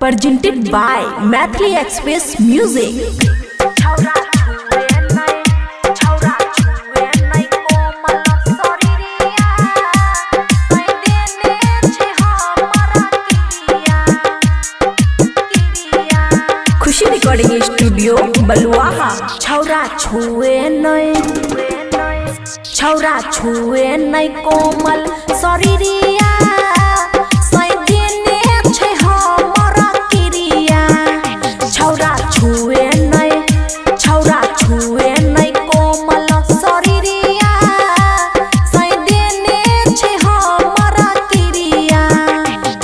presented by Mathli Express Music. Khushi recording studio Baluaha. छौरा छुए नहीं कोमल शरीरिया सैदेने छै हमरा किरिया। छौरा छुए नहीं कोमल शरीरिया सैदेने छै हमरा किरिया।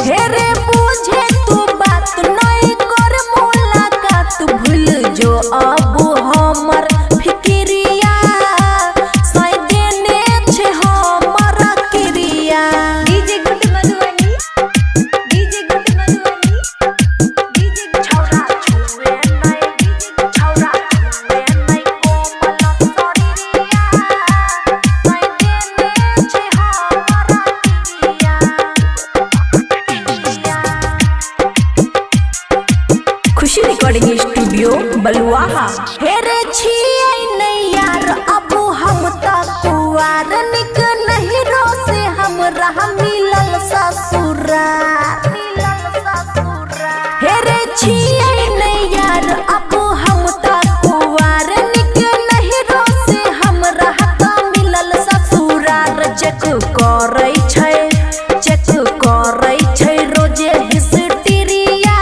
हे रे बुझे तू बात नहीं कर मुलाकात भूल जो अब हमर फिक्रिया सैदेने छै हमरा किरिया। डीजे गुड मधुबनी छौरा छुए नहीं कोमल शरीरिया सैदेने छै हमरा किरिया। खुशी रिकॉर्डिंग स्टूडियो बलुआहा। हे रे छियै नहीं यार अब हम त कुआर निक नहीं रो से हमरा मिलल ससुरार। हे रे छियै नहीं यार अब हम त कुआर निक नहीं रो से हमरा त मिलल ससुरार। चेक करै छै रोजे हिस्ट्रिया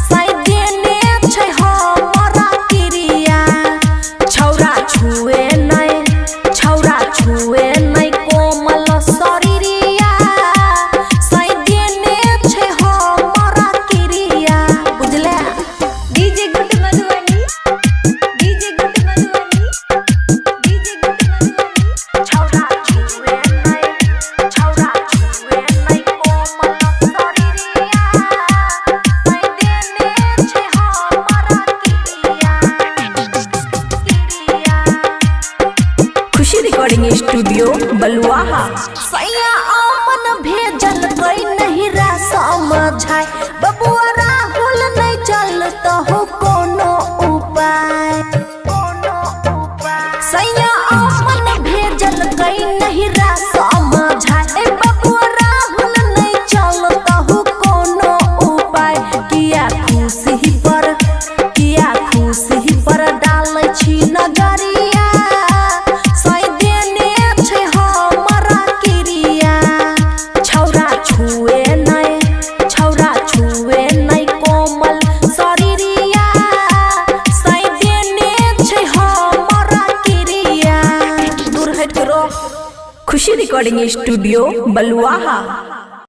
सैदेने छै हमरा किरिया। छौरा छुए नहीं कोमल शरीरिया सैदेने छै हमरा किरिया। बुझले? डीजे गुड मधुबनी छौरा छुए नहीं कोमल शरीरिया सैदेने छै हमरा किरिया। खुशी रिकॉर्डिंग स्टूडियो बलुआहा। सैया अमन भेजल कोई नहीं रा समझाए बबुआ राहुल नहीं चलत हो कोनो उपाय। सैया अमन भेजल कोई नहीं रा समझाए बबुआ राहुल नहीं चलत हो कोनो उपाय। किया खुशी पर डालै छी नगरिया सैदेने छै हमरा किरिया। छौरा छुए नहीं कोमल शरीरिया सैदेने छै हमरा किरिया। दूर हट करो। खुशी रिकॉर्डिंग स्टूडियो बलुआहा।